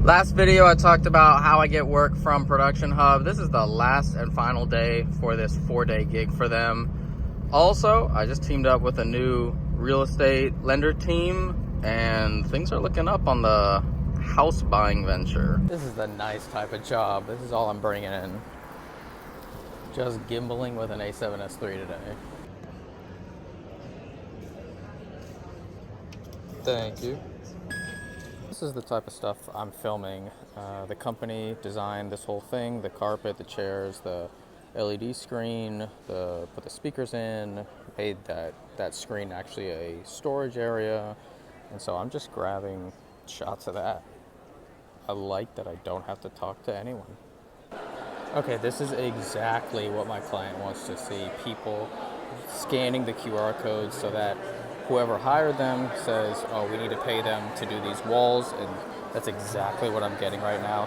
Last video I talked about how I get work from Production Hub. This is the last and final day for this 4-day gig for them. Also, I just teamed up with a new real estate lender team and things are looking up on the house buying venture. This is the nice type of job. This is all I'm bringing in. Just gimbaling with an A7S III today. Thank you. This is the type of stuff I'm filming. The company designed this whole thing, the carpet, the chairs, the LED screen, put the speakers in, made that screen actually a storage area. And so I'm just grabbing shots of that. I like that I don't have to talk to anyone. Okay, this is exactly what my client wants to see. People scanning the QR codes so that whoever hired them says, oh, we need to pay them to do these walls, and that's exactly what I'm getting right now.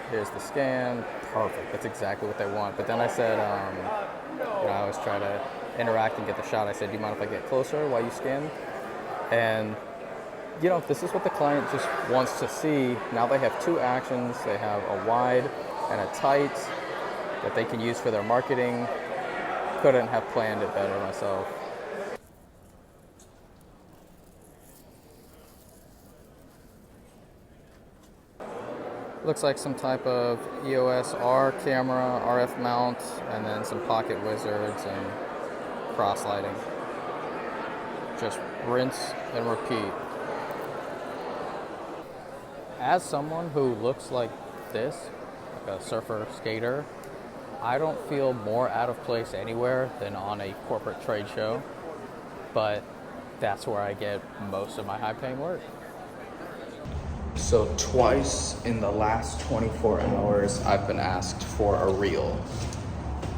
Here's the scan, perfect, that's exactly what they want. But then I said, I always try to interact and get the shot. I said, do you mind if I get closer while you scan? And this is what the client just wants to see. Now they have two actions. They have a wide and a tight that they can use for their marketing. Couldn't have planned it better myself. Looks like some type of EOS R camera, RF mount, and then some pocket wizards and cross lighting. Just rinse and repeat. As someone who looks like this, like a surfer skater, I don't feel more out of place anywhere than on a corporate trade show, but that's where I get most of my high-paying work. So twice in the last 24 hours, I've been asked for a reel,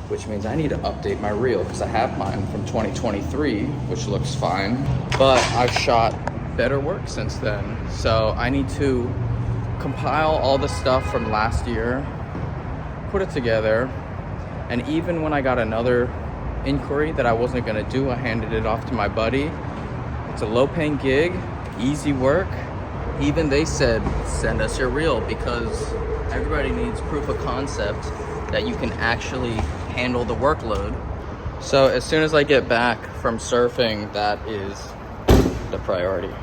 which means I need to update my reel because I have mine from 2023, which looks fine, but I've shot better work since then. So I need to compile all the stuff from last year, put it together, and even when I got another inquiry that I wasn't gonna do, I handed it off to my buddy. It's a low-paying gig, easy work. Even they said, send us your reel, because everybody needs proof of concept that you can actually handle the workload. So as soon as I get back from surfing, that is the priority.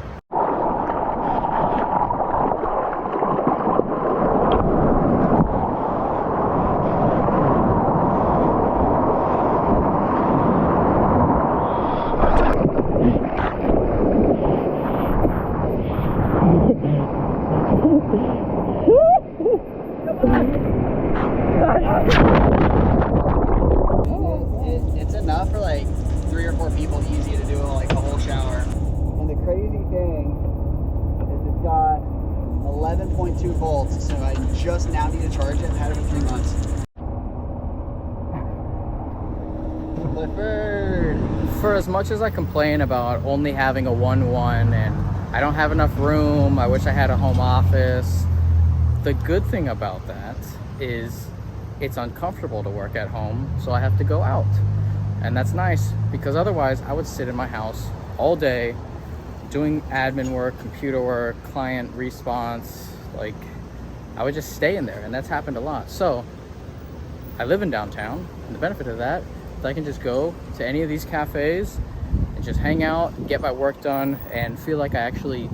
It's enough for like 3 or 4 people easy to do like a whole shower. And the crazy thing is it's got 11.2 volts, so I just now need to charge it. I've had it for 3 months. Clifford! For as much as I complain about only having a 1-1 and I don't have enough room, I wish I had a home office, the good thing about that is it's uncomfortable to work at home, so I have to go out. And that's nice, because otherwise I would sit in my house all day doing admin work, computer work, client response. Like, I would just stay in there, and that's happened a lot. So I live in downtown, and the benefit of that is I can just go to any of these cafes and just hang out, get my work done, and feel like I actually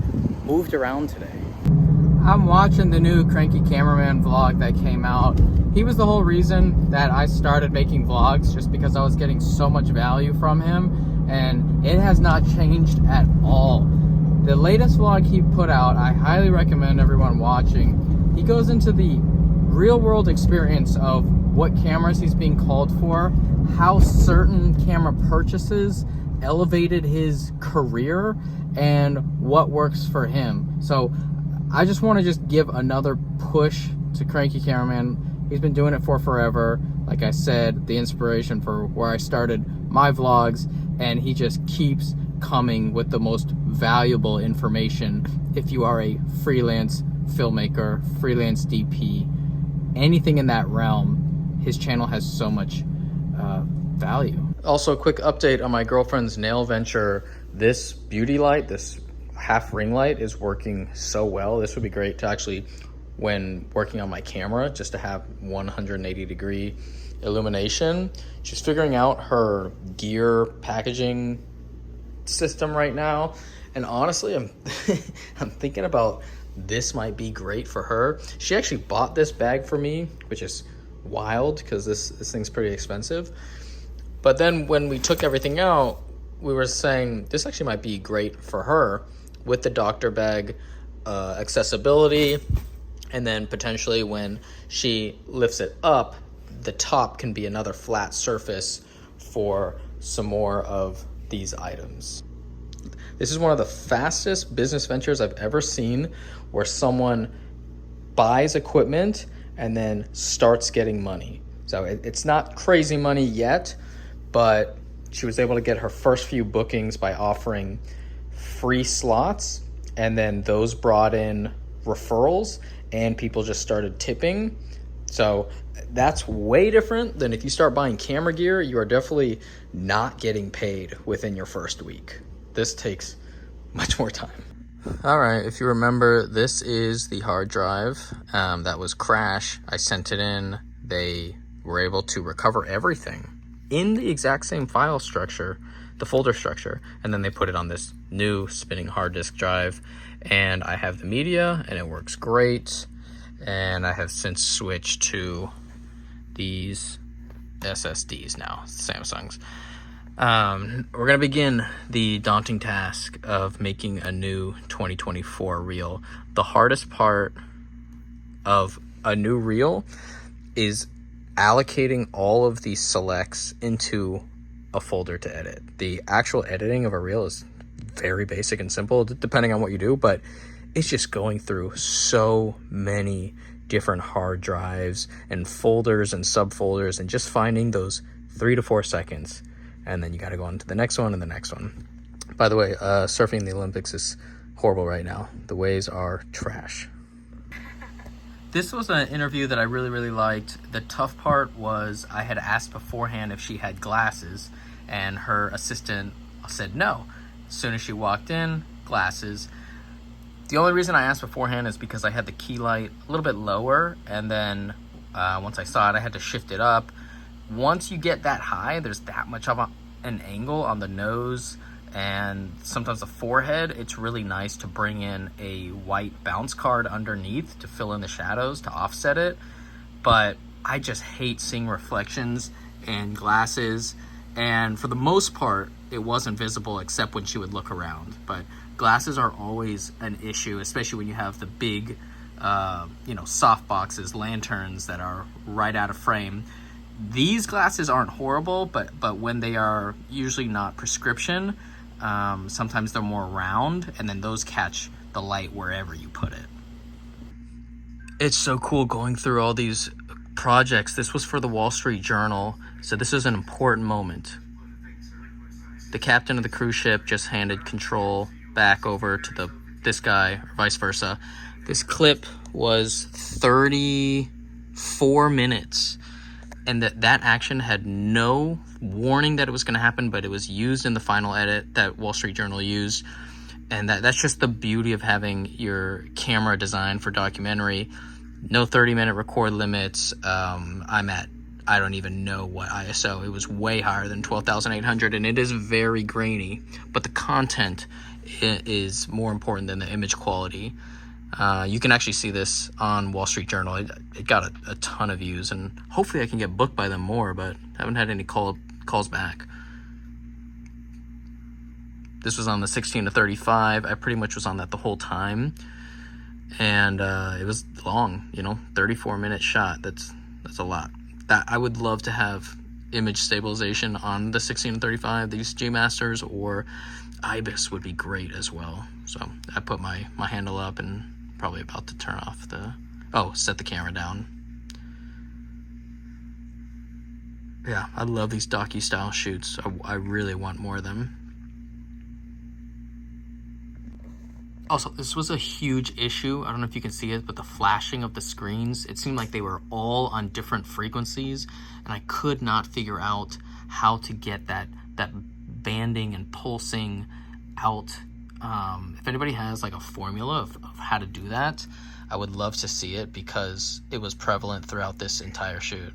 moved around today. I'm watching the new Cranky Cameraman vlog that came out. He was the whole reason that I started making vlogs, just because I was getting so much value from him, and it has not changed at all. The latest vlog he put out, I highly recommend everyone watching. He goes into the real world experience of what cameras he's being called for, how certain camera purchases elevated his career, and what works for him. So I just want to just give another push to Cranky Cameraman. He's been doing it for forever. Like I said, the inspiration for where I started my vlogs, and he just keeps coming with the most valuable information. If you are a freelance filmmaker, freelance DP, anything in that realm, his channel has so much value. Also, a quick update on my girlfriend's nail venture. This beauty light, this half ring light, is working so well. This would be great to actually when working on my camera, just to have 180 degree illumination. She's figuring out her gear packaging system right now, and honestly, I'm I'm thinking about this might be great for her. She actually bought this bag for me, which is wild because this thing's pretty expensive. But then when we took everything out, we were saying this actually might be great for her with the doctor bag accessibility, and then potentially when she lifts it up, the top can be another flat surface for some more of these items. This is one of the fastest business ventures I've ever seen, where someone buys equipment and then starts getting money. So it's not crazy money yet, but she was able to get her first few bookings by offering free slots, and then those brought in referrals and people just started tipping. So that's way different than if you start buying camera gear. You are definitely not getting paid within your first week. This takes much more time. All right, if you remember, this is the hard drive that was crashed. I sent it in. They were able to recover everything in the exact same file structure, the folder structure, and then they put it on this new spinning hard disk drive. And I have the media, and it works great. And I have since switched to these SSDs now, Samsung's. We're gonna begin the daunting task of making a new 2024 reel. The hardest part of a new reel is allocating all of these selects into a folder to edit. The actual editing of a reel is very basic and simple, depending on what you do, but it's just going through so many different hard drives and folders and subfolders and just finding those 3 to 4 seconds. And then you got to go on to the next one and the next one. By the way, surfing the Olympics is horrible right now. The waves are trash. This was an interview that I really liked. The tough part was I had asked beforehand if she had glasses, and her assistant said no. As soon as she walked in, glasses. The only reason I asked beforehand is because I had the key light a little bit lower, and then once I saw it, I had to shift it up. Once you get that high, there's that much of an angle on the nose and sometimes the forehead. It's really nice to bring in a white bounce card underneath to fill in the shadows to offset it. But I just hate seeing reflections in glasses, and for the most part, it wasn't visible except when she would look around. But glasses are always an issue, especially when you have the big, soft boxes, lanterns that are right out of frame. These glasses aren't horrible, but when they are usually not prescription, sometimes they're more round, and then those catch the light wherever you put it. It's so cool going through all these projects. This was for the Wall Street Journal, so this is an important moment. The captain of the cruise ship just handed control back over to this guy, or vice versa. This clip was 34 minutes. And that action had no warning that it was going to happen, but it was used in the final edit that Wall Street Journal used. And that's just the beauty of having your camera designed for documentary. No 30-minute record limits. I'm at, I don't even know what ISO. It was way higher than 12,800, and it is very grainy. But the content is more important than the image quality. You can actually see this on Wall Street Journal. It got a ton of views, and hopefully I can get booked by them more, but haven't had any calls back. This was on the 16 to 35. I pretty much was on that the whole time, and it was long, 34-minute shot. That's a lot. That I would love to have image stabilization on the 16 to 35. These G Masters or IBIS would be great as well. So I put my handle up and probably about to turn off set the camera down. Yeah, I love these docu-style shoots. I really want more of them. Also, this was a huge issue. I don't know if you can see it, but the flashing of the screens, it seemed like they were all on different frequencies, and I could not figure out how to get that banding and pulsing out If anybody has like a formula of how to do that, I would love to see it because it was prevalent throughout this entire shoot.